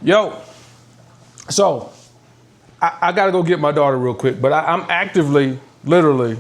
Yo, so I gotta go get my daughter real quick, but I'm actively, literally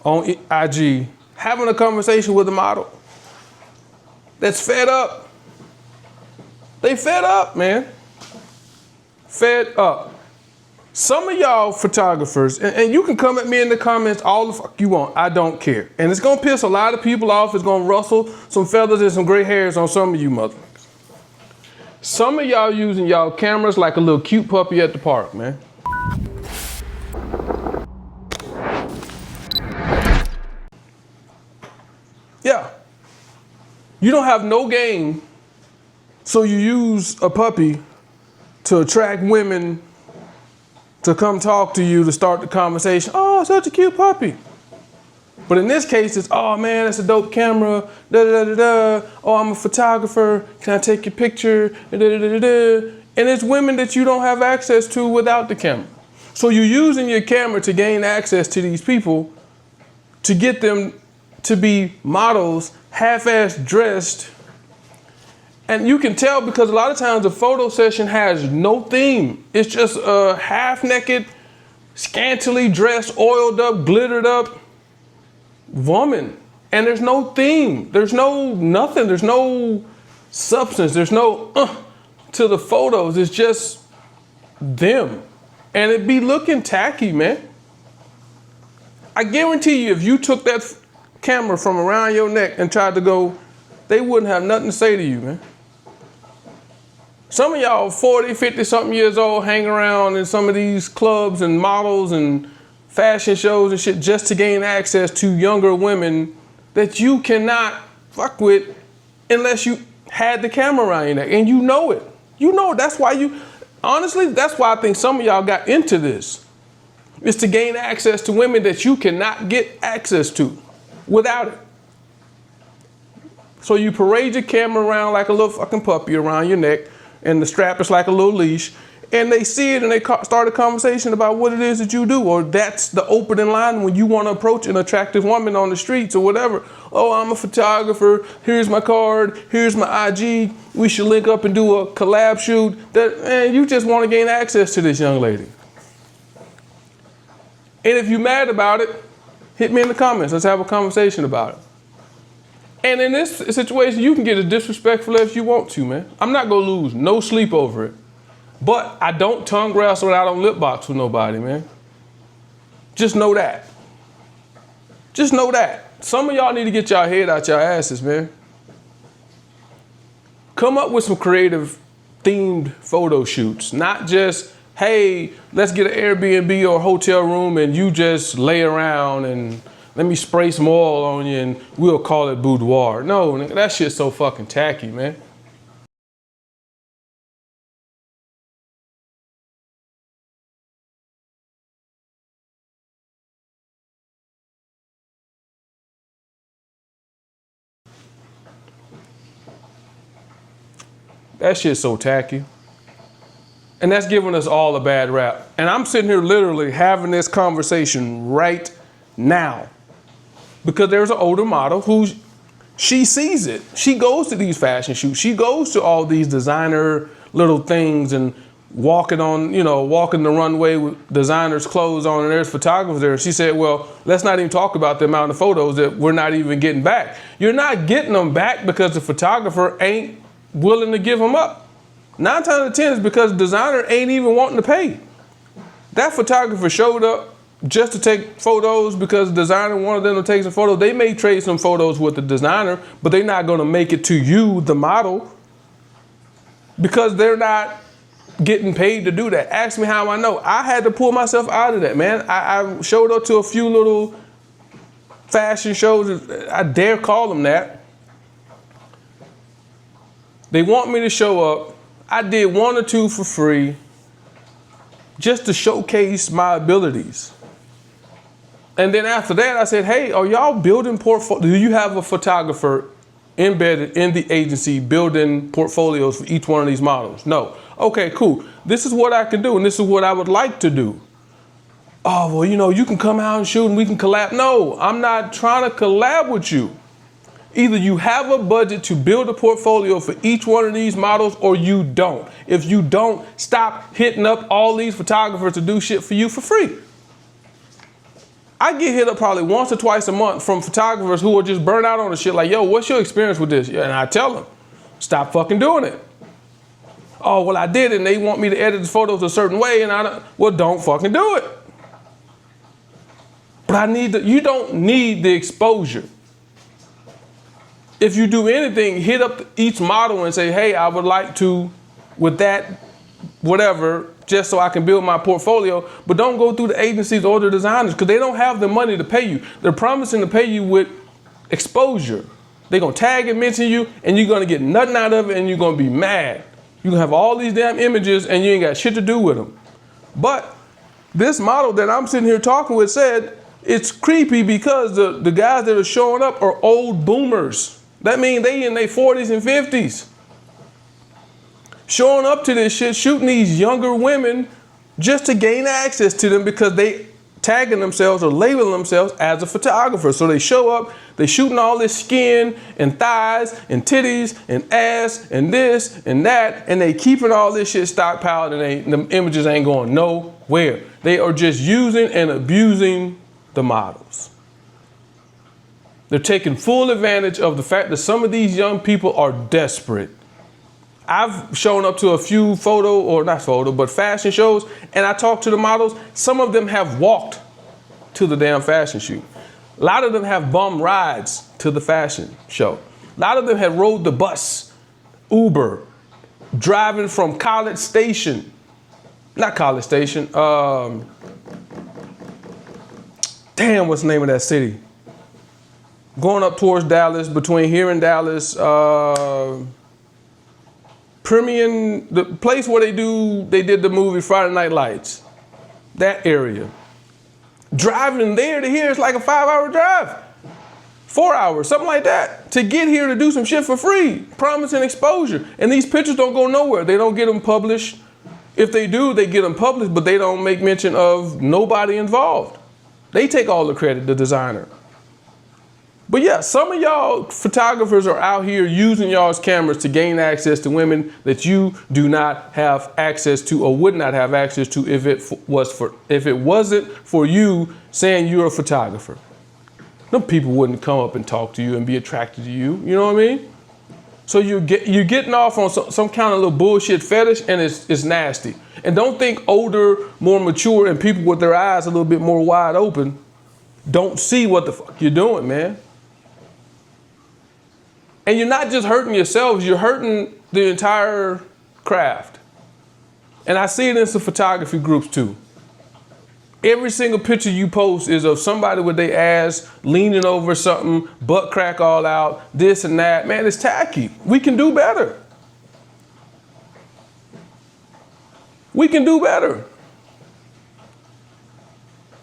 on IG having a conversation with a model that's fed up. They fed up, man. Fed up. Some of y'all photographers, and you can come at me in the comments all the fuck you want, I don't care. And it's gonna piss a lot of people off, it's gonna rustle some feathers and some gray hairs on some of you motherfuckers. Some of y'all using y'all cameras like a little cute puppy at the park, man. Yeah. You don't have no game, so you use a puppy to attract women to come talk to you to start the conversation. Oh, such a cute puppy. But in this case, it's, oh man, that's a dope camera, da da da da. Oh, I'm a photographer, can I take your picture, da da da da. And it's women that you don't have access to without the camera. So you're using your camera to gain access to these people, to get them to be models, half-ass dressed. And you can tell because a lot of times the photo session has no theme. It's just a half-naked, scantily dressed, oiled up, glittered up woman. And there's no theme. There's no nothing. There's no substance. There's no to the photos. It's just them. And it be looking tacky, man. I guarantee you if you took that camera from around your neck and tried to go, they wouldn't have nothing to say to you, man. Some of y'all 40, 50 something years old hang around in some of these clubs and models and fashion shows and shit just to gain access to younger women that you cannot fuck with unless you had the camera around your neck. And you know it. You know, that's why honestly, that's why I think some of y'all got into this. Is to gain access to women that you cannot get access to without it. So you parade your camera around like a little fucking puppy around your neck, and the strap is like a little leash, and they see it and they start a conversation about what it is that you do, or that's the opening line when you want to approach an attractive woman on the streets or whatever. Oh, I'm a photographer, here's my card, here's my IG, we should link up and do a collab shoot. And you just want to gain access to this young lady. And if you're mad about it, hit me in the comments, let's have a conversation about it. And in this situation, you can get as disrespectful as you want to, man. I'm not gonna lose no sleep over it. But I don't tongue wrestle and I don't lip box with nobody, man. Just know that. Just know that. Some of y'all need to get y'all head out your asses, man. Come up with some creative themed photo shoots, not just, hey, let's get an Airbnb or a hotel room and you just lay around and let me spray some oil on you and we'll call it boudoir. No, nigga, that shit's so fucking tacky, man. That shit's so tacky. And that's giving us all a bad rap. And I'm sitting here literally having this conversation right now. Because there's an older model who, she sees it. She goes to these fashion shoots. She goes to all these designer little things and walking the runway with designers' clothes on and there's photographers there. She said, well, let's not even talk about the amount of photos that we're not even getting back. You're not getting them back because the photographer ain't willing to give them up. 9 times out of 10 is because the designer ain't even wanting to pay. That photographer showed up just to take photos because the designer wanted them to take some photos. They may trade some photos with the designer, but they're not gonna make it to you, the model, because they're not getting paid to do that. Ask me how I know. I had to pull myself out of that, man. I showed up to a few little fashion shows, I dare call them that. They want me to show up. I did 1 or 2 for free just to showcase my abilities. And then after that, I said, hey, are y'all building portfolio? Do you have a photographer embedded in the agency building portfolios for each one of these models? No. Okay, cool. This is what I can do, and this is what I would like to do. Oh, well, you can come out and shoot and we can collab. No, I'm not trying to collab with you. Either you have a budget to build a portfolio for each one of these models or you don't. If you don't, stop hitting up all these photographers to do shit for you for free. I get hit up probably once or twice a month from photographers who are just burnt out on the shit like, yo, what's your experience with this? And I tell them, stop fucking doing it. Oh, well, I did it and they want me to edit the photos a certain way and I don't, well, don't fucking do it. But you don't need the exposure. If you do anything, hit up each model and say, hey, I would like to, with that, whatever, just so I can build my portfolio. But don't go through the agencies or the designers because they don't have the money to pay you. They're promising to pay you with exposure. They're going to tag and mention you and you're going to get nothing out of it and you're going to be mad. You're going to have all these damn images and you ain't got shit to do with them. But this model that I'm sitting here talking with said it's creepy because the guys that are showing up are old boomers. That means they in their 40s and 50s. Showing up to this shit, shooting these younger women just to gain access to them because they tagging themselves or labeling themselves as a photographer. So they show up, they shooting all this skin and thighs and titties and ass and this and that, and they keeping all this shit stockpiled and the images ain't going nowhere. They are just using and abusing the models. They're taking full advantage of the fact that some of these young people are desperate. I've shown up to a few fashion shows, and I talked to the models. Some of them have walked to the damn fashion shoot. A lot of them have bum rides to the fashion show. A lot of them have rode the bus, Uber, driving from College Station. Not College Station. Damn, what's the name of that city? Going up towards Dallas, between here and Dallas, Permian, the place where they did the movie Friday Night Lights, that area. Driving there to here is like a 5-hour drive, 4 hours, something like that, to get here to do some shit for free, promising exposure. And these pictures don't go nowhere. They don't get them published. If they do, they get them published, but they don't make mention of nobody involved. They take all the credit, the designer. But yeah, some of y'all photographers are out here using y'all's cameras to gain access to women that you do not have access to or would not have access to if it wasn't for you saying you're a photographer. No people wouldn't come up and talk to you and be attracted to you. You know what I mean? So you're getting off on some kind of little bullshit fetish, and it's nasty. And don't think older, more mature, and people with their eyes a little bit more wide open don't see what the fuck you're doing, man. And you're not just hurting yourselves, you're hurting the entire craft. And I see it in some photography groups too. Every single picture you post is of somebody with their ass leaning over something, butt crack all out, this and that. Man, it's tacky. We can do better. We can do better.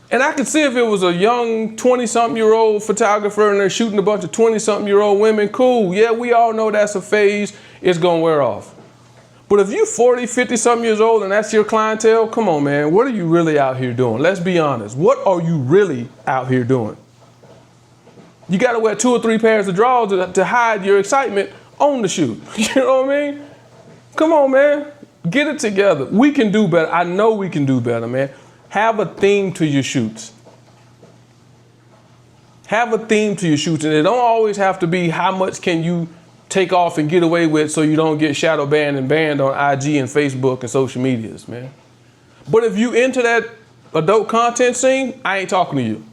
And I could see if it was a young 20-something-year-old photographer and they're shooting a bunch of 20-something-year-old women, cool. Yeah, we all know that's a phase. It's going to wear off. But if you're 40, 50-something years old and that's your clientele, come on, man. What are you really out here doing? Let's be honest. What are you really out here doing? You got to wear 2 or 3 pairs of drawers to hide your excitement on the shoot. You know what I mean? Come on, man. Get it together. We can do better. I know we can do better, man. Have a theme to your shoots. Have a theme to your shoots. And it don't always have to be how much can you take off and get away with so you don't get shadow banned and banned on IG and Facebook and social medias, man. But if you into that adult content scene, I ain't talking to you.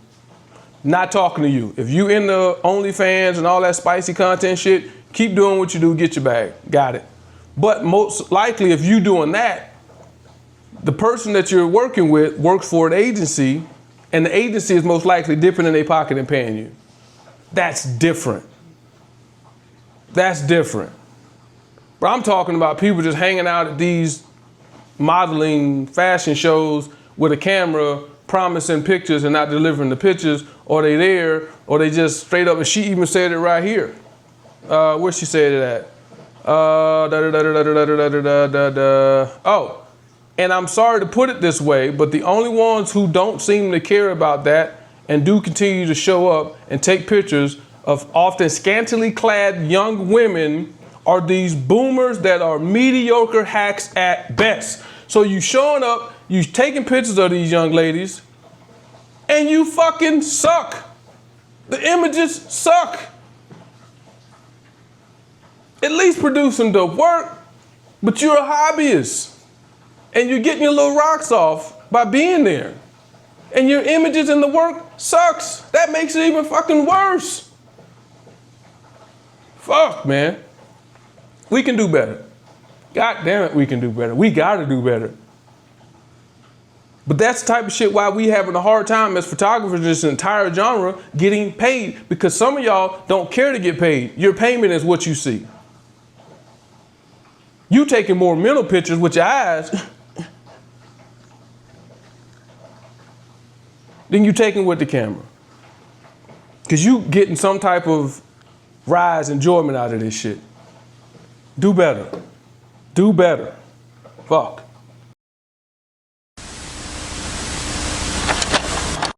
Not talking to you. If you into OnlyFans and all that spicy content shit, keep doing what you do, get your bag. Got it. But most likely if you doing that, the person that you're working with works for an agency, and the agency is most likely dipping in their pocket and paying you. That's different. That's different. But I'm talking about people just hanging out at these modeling fashion shows with a camera, promising pictures and not delivering the pictures, or they there, or they just straight up, and she even said it right here. Where she said it at? Oh. And I'm sorry to put it this way, but the only ones who don't seem to care about that and do continue to show up and take pictures of often scantily clad young women are these boomers that are mediocre hacks at best. So you showing up, you taking pictures of these young ladies, and you fucking suck. The images suck. At least producing the work, but you're a hobbyist. And you're getting your little rocks off by being there. And your images in the work sucks. That makes it even fucking worse. Fuck, man. We can do better. God damn it, we can do better. We gotta do better. But that's the type of shit why we having a hard time as photographers, this entire genre, getting paid. Because some of y'all don't care to get paid. Your payment is what you see. You taking more mental pictures with your eyes than you taking with the camera. Because you getting some type of rise enjoyment out of this shit. Do better. Do better. Fuck.